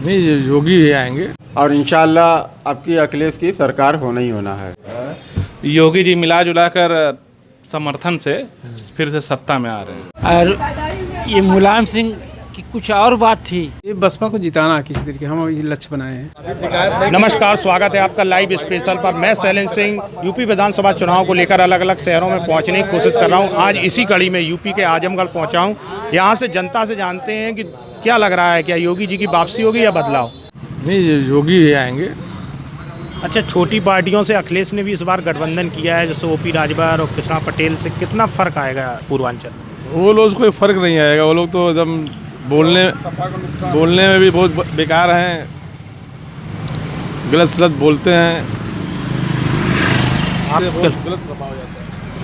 नहीं, योगी ही आएंगे और इंशाल्लाह आपकी अखिलेश की सरकार होना ही होना है। योगी जी मिला जुला कर समर्थन से फिर से सत्ता में आ रहे हैं। और ये मुलायम सिंह की कुछ और बात थी। ये बसपा को जिताना किसी तरीके हम ये लक्ष्य बनाए हैं। नमस्कार, स्वागत है आपका लाइव स्पेशल पर। मैं शैलेंद्र सिंह यूपी विधानसभा चुनाव को लेकर अलग अलग शहरों में पहुंचने की कोशिश कर रहा हूं। आज इसी कड़ी में यूपी के आजमगढ़ पहुंचा हूं। यहां से जनता से जानते हैं कि क्या लग रहा है, क्या योगी जी की वापसी होगी या बदलाव? नहीं, योगी ही आएंगे। अच्छा, छोटी पार्टियों से अखिलेश ने भी इस बार गठबंधन किया है, जैसे ओपी राजभर और कृष्णा पटेल से। कितना फर्क आएगा पूर्वांचल? वो लोग कोई फर्क नहीं आएगा। वो लोग तो एकदम बोलने में भी बहुत बेकार हैं, गलत सलत बोलते हैं। गलत प्रभाव जाता है।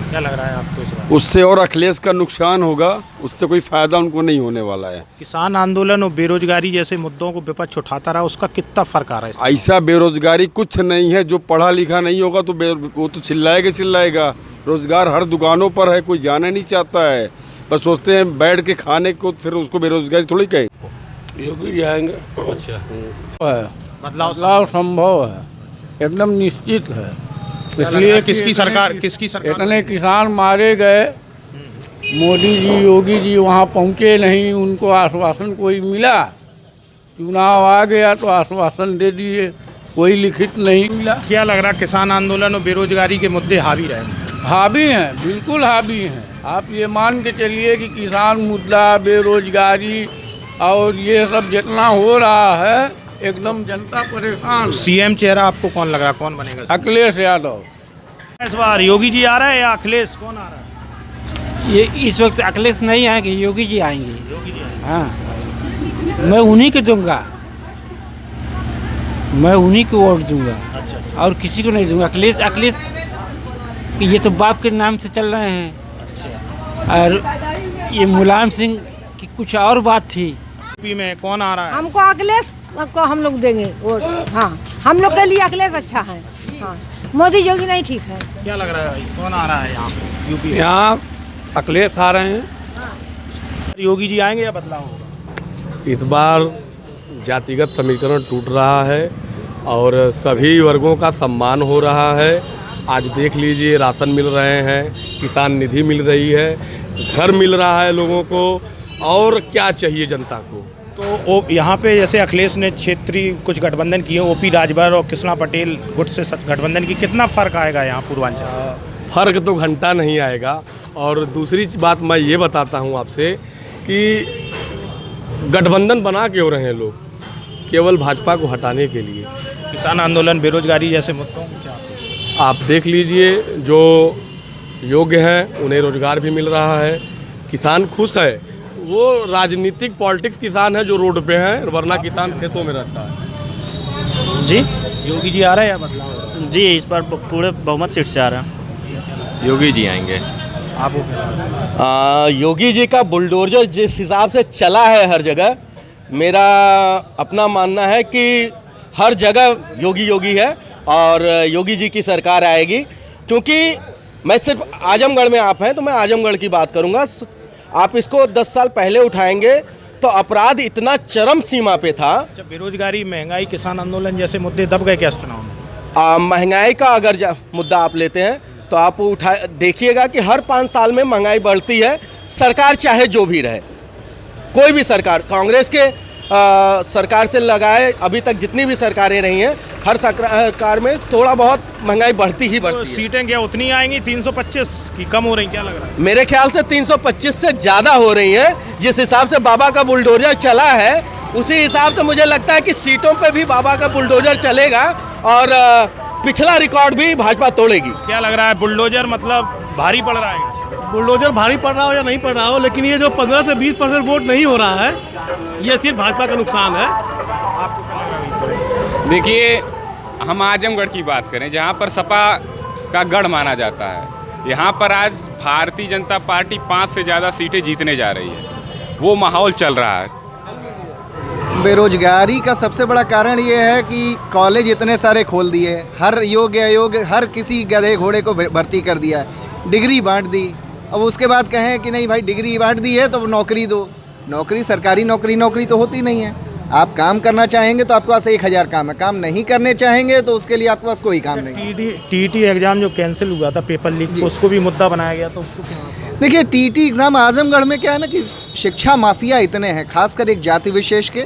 क्या लग रहा है आपको इस बार? उससे और अखिलेश का नुकसान होगा, उससे कोई फायदा उनको नहीं होने वाला है। किसान आंदोलन और बेरोजगारी जैसे मुद्दों को विपक्ष उठाता रहा, उसका कितना फर्क आ रहा है? ऐसा बेरोजगारी कुछ नहीं है। जो पढ़ा लिखा नहीं होगा तो वो तो चिल्लाएगा। रोजगार हर दुकानों पर है, कोई जाना नहीं चाहता है, बस सोचते हैं बैठ के खाने को, फिर उसको बेरोजगारी थोड़ी कहें। योगी जी आएंगे। अच्छा, बदलाव संभव है, एकदम निश्चित है। इसलिए किसकी सरकार इतने किसान मारे गए, मोदी जी योगी जी वहाँ पहुँचे नहीं, उनको आश्वासन कोई मिला? चुनाव आ गया तो आश्वासन दे दिए, कोई लिखित नहीं मिला। क्या लग रहा है, किसान आंदोलन और बेरोजगारी के मुद्दे हावी रहे? हावी हैं, बिल्कुल हावी हैं। आप ये मान के चलिए कि किसान मुद्दा, बेरोजगारी और ये सब जितना हो रहा है, एकदम जनता परेशान। सीएम चेहरा आपको कौन लग रहा है, कौन बनेगा? अखिलेश यादव। इस बार योगी जी आ रहा है या अखिलेश, कौन आ रहा है? ये इस वक्त अखिलेश नहीं आएंगे, योगी जी आएंगे। योगी जी आएंगे। हाँ, मैं उन्हीं को दूंगा, मैं उन्हीं को वोट दूंगा। अच्छा, और किसी को नहीं दूंगा। अखिलेश कि ये तो बाप के नाम से चल रहे हैं। और ये मुलायम सिंह की कुछ और बात थी। यूपी में कौन आ रहा है? हमको अखिलेश को हम लोग देंगे वोट। हाँ, हम लोग के लिए अखिलेश अच्छा है। हाँ, मोदी योगी नहीं ठीक है। क्या लग रहा है, कौन आ रहा है यहाँ यूपी में? यहाँ अखिलेश आ रहे हैं। योगी जी आएंगे या बदलाव होगा? इस बार जातिगत समीकरण टूट रहा है और सभी वर्गों का सम्मान हो रहा है। आज देख लीजिए, राशन मिल रहे हैं, किसान निधि मिल रही है, घर मिल रहा है लोगों को, और क्या चाहिए जनता को? तो यहाँ पे जैसे अखिलेश ने क्षेत्रीय कुछ गठबंधन किए, ओपी राजभर और कृष्णा पटेल गुट से गठबंधन की, कितना फर्क आएगा यहाँ पूर्वांचल? फर्क तो घंटा नहीं आएगा। और दूसरी बात मैं ये बताता हूँ आपसे कि गठबंधन बना क्यों रहे हैं लोग? केवल भाजपा को हटाने के लिए। किसान आंदोलन, बेरोजगारी जैसे मुद्दों को क्या? आप देख लीजिए, जो योग्य हैं उन्हें रोजगार भी मिल रहा है, किसान खुश है। वो राजनीतिक पॉलिटिक्स किसान है जो रोड पे हैं, वरना किसान खेतों में रहता है। जी, योगी जी आ रहे हैं या बदलाव? जी, इस बार पूरे बहुमत सीट से आ रहा है। योगी जी आएंगे। आप योगी जी का बुलडोजर जिस हिसाब से चला है हर जगह, मेरा अपना मानना है कि हर जगह योगी है और योगी जी की सरकार आएगी। क्योंकि मैं सिर्फ आजमगढ़ में आप हैं तो मैं आजमगढ़ की बात करूंगा। आप इसको 10 साल पहले उठाएंगे तो अपराध इतना चरम सीमा पे था। जब बेरोजगारी, महंगाई, किसान आंदोलन जैसे मुद्दे दब गए क्या इस चुनाव में? महंगाई का अगर मुद्दा आप लेते हैं तो आप देखिएगा कि हर 5 साल में महंगाई बढ़ती है, सरकार चाहे जो भी रहे। कोई भी सरकार, कांग्रेस के सरकार से लगाए अभी तक जितनी भी सरकारें रही हैं, हर सरकार में थोड़ा बहुत महंगाई बढ़ती ही बढ़ती है। सीटें क्या उतनी आएंगी? 325 की कम हो रही, क्या लग रहा है? मेरे ख्याल से 325 से ज़्यादा हो रही हैं। जिस हिसाब से बाबा का बुलडोजर चला है, उसी हिसाब से मुझे लगता है कि सीटों पे भी बाबा का बुलडोजर चलेगा और पिछला रिकॉर्ड भी भाजपा तोड़ेगी। क्या लग रहा है, बुलडोजर मतलब भारी पड़ रहा है? बुलडोजर भारी पड़ रहा हो या नहीं पड़ रहा हो, लेकिन ये जो 15 से 20% वोट नहीं हो रहा है, ये सिर्फ भाजपा का नुकसान है। देखिए, हम आजमगढ़ की बात करें जहां पर सपा का गढ़ माना जाता है, यहां पर आज भारतीय जनता पार्टी 5 से ज़्यादा सीटें जीतने जा रही है। वो माहौल चल रहा है। बेरोजगारी का सबसे बड़ा कारण ये है कि कॉलेज इतने सारे खोल दिए, हर योग्य अयोग्य हर किसी गधे घोड़े को भर्ती कर दिया, डिग्री बांट दी। अब उसके बाद कहें कि नहीं भाई डिग्री बांट दी है तो नौकरी दो। नौकरी, सरकारी नौकरी तो होती नहीं है। आप काम करना चाहेंगे तो आपके पास 1000 काम है, काम नहीं करने चाहेंगे तो उसके लिए आपके पास कोई काम नहीं। टीटी एग्जाम जो कैंसिल हुआ था पेपर लीक, उसको भी मुद्दा बनाया गया, तो उसको क्या? देखिए टीटी एग्ज़ाम आजमगढ़ में क्या है ना कि शिक्षा माफिया इतने हैं, खासकर एक जाति विशेष के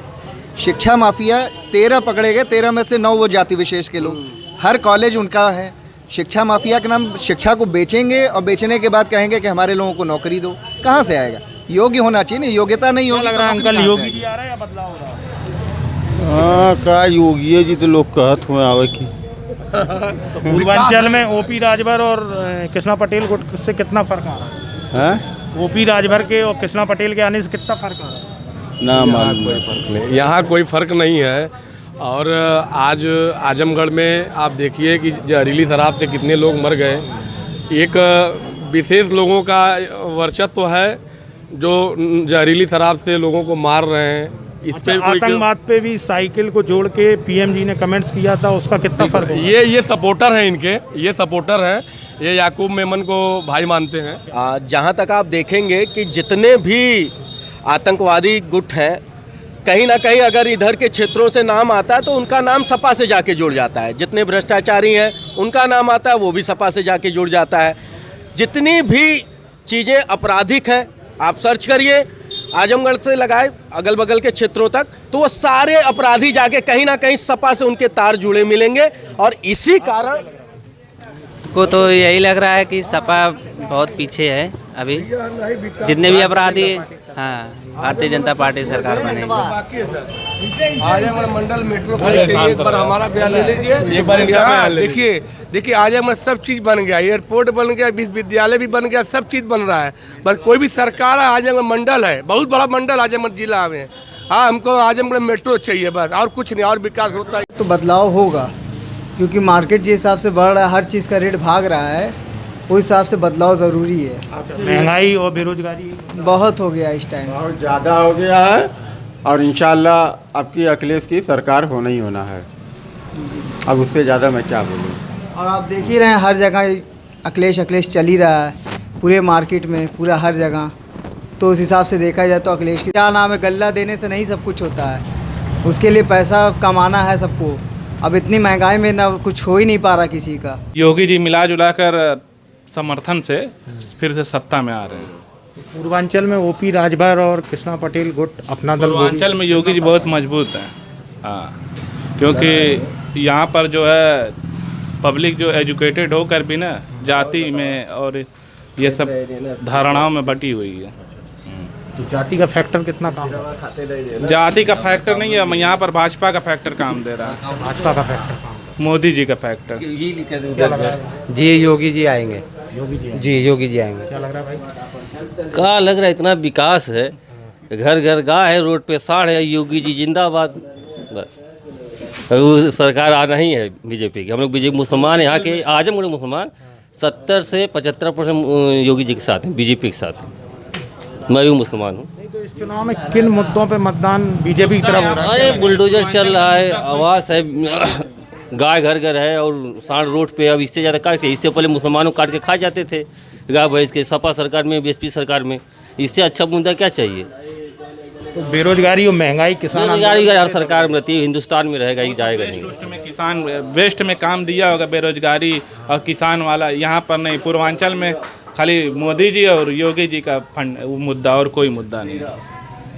शिक्षा माफिया 13 पकड़े गए, 13 में से 9 वो जाति विशेष के लोग, हर कॉलेज उनका है। शिक्षा माफिया के नाम शिक्षा को बेचेंगे और बेचने के बाद कहेंगे कि हमारे लोगों को नौकरी दो, कहाँ से आएगा? योग्य होना चाहिए ना, योग्यता नहीं होगी। लग रहा है अंकल योगी जी आ रहे हैं या बदलाव हो रहा है? हाँ का योगी जी तो लोग कहत हुए आवे की। तो पूर्वांचल में ओपी राजभर और कृष्णा पटेल गुट से कितना फर्क आ रहा है? ओपी राजभर के और कृष्णा पटेल के आने से कितना फर्क आ रहा है? ना मालूम, कोई फर्क नहीं, यहाँ कोई फर्क नहीं है। और आज आजमगढ़ में आप देखिए कि जहरीली शराब से कितने लोग मर गए। एक विशेष लोगों का वर्चस्व है जो जहरीली शराब से लोगों को मार रहे हैं। इस पे आतंकवाद पे भी साइकिल को जोड़ के पीएम जी ने कमेंट्स किया था, उसका कितना फर्क है? ये सपोर्टर हैं इनके, ये सपोर्टर हैं, ये याकूब मेमन को भाई मानते हैं। जहाँ तक आप देखेंगे कि जितने भी आतंकवादी गुट हैं, कहीं ना कहीं अगर इधर के क्षेत्रों से नाम आता है तो उनका नाम सपा से जाके जुड़ जाता है। जितने भ्रष्टाचारी हैं उनका नाम आता है वो भी सपा से जाके जुड़ जाता है। जितनी भी चीज़ें आपराधिक हैं आप सर्च करिए आजमगढ़ से लगाए अगल बगल के क्षेत्रों तक, तो वो सारे अपराधी जाके कहीं ना कहीं सपा से उनके तार जुड़े मिलेंगे। और इसी कारण को तो यही लग रहा है कि सपा बहुत पीछे है अभी, जितने भी अपराधी। हाँ, भारतीय जनता पार्टी सरकार बनेगी। आजमगढ़ मंडल मेट्रो चाहिए, एक बार हमारा बयान ले लीजिए। एक बार देखिए आजमगढ़ सब चीज़ बन गया, एयरपोर्ट बन गया, विश्वविद्यालय भी बन गया, सब चीज़ बन रहा है। बस कोई भी सरकार है, आजमगढ़ मंडल है, बहुत बड़ा मंडल आजमगढ़ जिला में। हाँ, हमको आजमगढ़ मेट्रो चाहिए बस, और कुछ नहीं, और विकास होता है तो बदलाव होगा, क्योंकि मार्केट जिस हिसाब से बढ़ रहा है, हर चीज़ का रेट भाग रहा है, उस हिसाब से बदलाव ज़रूरी है। महंगाई और बेरोजगारी बहुत हो गया इस टाइम, बहुत ज़्यादा हो गया है। और इंशाल्लाह आपकी अखिलेश की सरकार होना ही होना है। अब उससे ज़्यादा मैं क्या बोलूँ। और आप देख ही रहे हैं हर जगह अखिलेश चल ही रहा है, पूरे मार्केट में, पूरा हर जगह। तो उस हिसाब से देखा जाए तो अखिलेश की क्या नाम है, गल्ला देने से नहीं सब कुछ होता है, उसके लिए पैसा कमाना है सबको। अब इतनी महंगाई में ना कुछ हो ही नहीं पा रहा किसी का। योगी जी मिला जुला कर समर्थन से फिर से सत्ता में आ रहे हैं। पूर्वांचल में ओपी राजभर और कृष्णा पटेल गुट अपना दल। पूर्वांचल में योगी जी बहुत मजबूत हैं। हाँ, क्योंकि यहाँ पर जो है पब्लिक जो एजुकेटेड होकर भी ना जाति में और ये सब धारणाओं में बटी हुई है। तो जाति का फैक्टर कितना काम है? जाति का फैक्टर नहीं है, यहाँ पर भाजपा का फैक्टर काम दे रहा है। भाजपा का फैक्टर, मोदी जी का फैक्टर। जी योगी जी आएंगे। जी योगी जी आएंगे। क्या लग रहा है भाई? क्या लग रहा है, इतना विकास है, घर घर गाय है, रोड पे साढ़ है, योगी जी जिंदाबाद। बस वो सरकार आ नहीं है बीजेपी की। हम लोग बीजेपी मुसलमान यहाँ के आजमगढ़ मुसलमान 70 से 75% योगी जी के साथ हैं, बीजेपी के साथ हैं। मैं भी मुसलमान हूँ। तो इस चुनाव में किन मुद्दों पे मतदान बीजेपी की तरफ हो रहा है? अरे बुलडोजर चल रहा है, आवास है, गाय घर घर है और सांड रोड पे। अब इससे ज़्यादा क्या, इससे पहले मुसलमानों काट के खा जाते थे गाय भैंस के, सपा सरकार में, बीएसपी सरकार में। इससे अच्छा मुद्दा क्या चाहिए? तो बेरोजगारी और महंगाई, किसान बेरोजगारी हर सरकार में रहती है, हिंदुस्तान में रहेगा ही, जाएगा नहीं। में किसान वेस्ट में काम दिया होगा बेरोजगारी और किसान वाला, यहाँ पर नहीं। पूर्वांचल में खाली मोदी जी और योगी जी का फंड मुद्दा और कोई मुद्दा नहीं।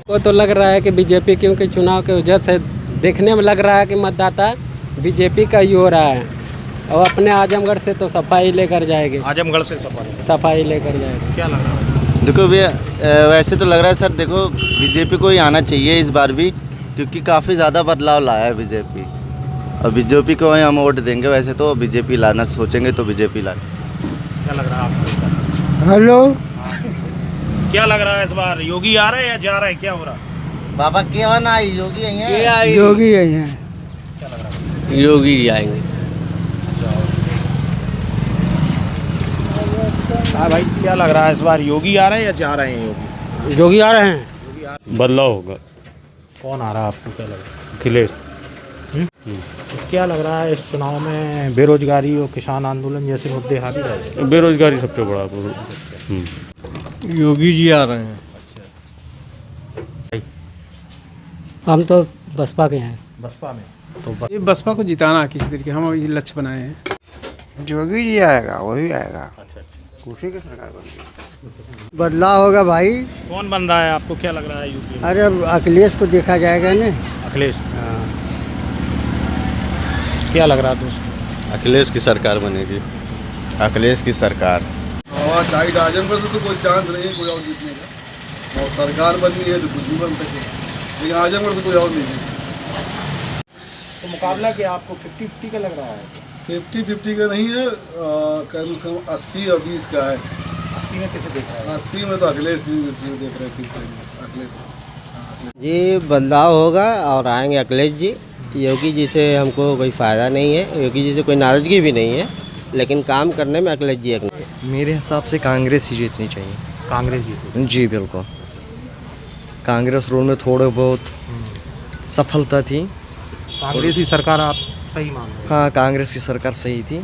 वो तो लग रहा है कि बीजेपी, क्योंकि चुनाव के वजह से देखने में लग रहा है कि मतदाता बीजेपी का ही हो रहा है। और अपने आजमगढ़ से तो सफाई लेकर जाएंगे। आजमगढ़ से सफाई लेकर जाएंगे। क्या लग रहा है? देखो भैया, वैसे तो लग रहा है सर, देखो बीजेपी को ही आना चाहिए इस बार भी, क्योंकि काफ़ी ज़्यादा बदलाव लाया है बीजेपी। और बीजेपी को ही हम वोट देंगे। वैसे तो बीजेपी लाना सोचेंगे तो बीजेपी लाना। क्या लग रहा है आपको? हेलो, क्या लग रहा है इस बार योगी आ रहे हैं या जा रहे हैं, क्या हो रहा है? बाबा क्या ना आई, योगी आई है। योगी आई हैं। योगी जी आएंगे। हाँ भाई, क्या लग रहा है इस बार योगी आ रहे हैं या जा रहे हैं? योगी योगी आ रहे हैं। बदलाव होगा। कौन आ रहा है आपको क्या लग रहा है? अखिलेश। तो क्या लग रहा है इस चुनाव में बेरोजगारी और किसान आंदोलन जैसे मुद्दे हावी रहे? बेरोजगारी सबसे बड़ा। योगी जी आ रहे हैं। हम तो बसपा के हैं। बसपा में ये बसपा को जिताना किसी तरीके हम ये लक्ष्य बनाए हैं। योगी जी आएगा, वही आएगा। उसी की सरकार बनेगी। बदलाव होगा भाई। कौन बन रहा है, आपको क्या लग रहा है यूपी में? अरे अब अखिलेश को देखा जाएगा ना। अखिलेश, क्या लग रहा है दोस्त? अखिलेश की सरकार बनेगी। अखिलेश की सरकार। और डाइट आजमगढ़ से तो कोई चांस नहीं है कोई और जीतने का, और सरकार बननी है तो कुछ भी बन सके, लेकिन आजमगढ़ से कोई और नहीं जीत सकता। तो मुकाबला क्या आपको 50-50 का लग रहा है? 50-50 का नहीं है, कम से कम 80 और 20 का है। 80 में कैसे देख रहा है? 80 में तो अखिलेश ही देख रहे हैं, फिर से अखिलेश। जी बदलाव होगा और आएंगे अखिलेश जी। योगी जी से हमको कोई फ़ायदा नहीं है, योगी जी से कोई नाराज़गी भी नहीं है, लेकिन काम करने में अखिलेश जी एक। मेरे हिसाब से कांग्रेस ही जीतनी चाहिए। कांग्रेस जीते? जी बिल्कुल। कांग्रेस रोल में थोड़े बहुत सफलता थी। कांग्रेस की सरकार आप सही मान रहे हैं? हाँ, कांग्रेस की सरकार सही थी,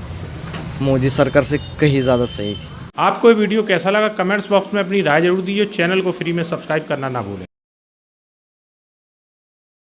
मोदी सरकार से कहीं ज़्यादा सही थी। आपको ये वीडियो कैसा लगा कमेंट्स बॉक्स में अपनी राय जरूर दीजिए। चैनल को फ्री में सब्सक्राइब करना ना भूलें।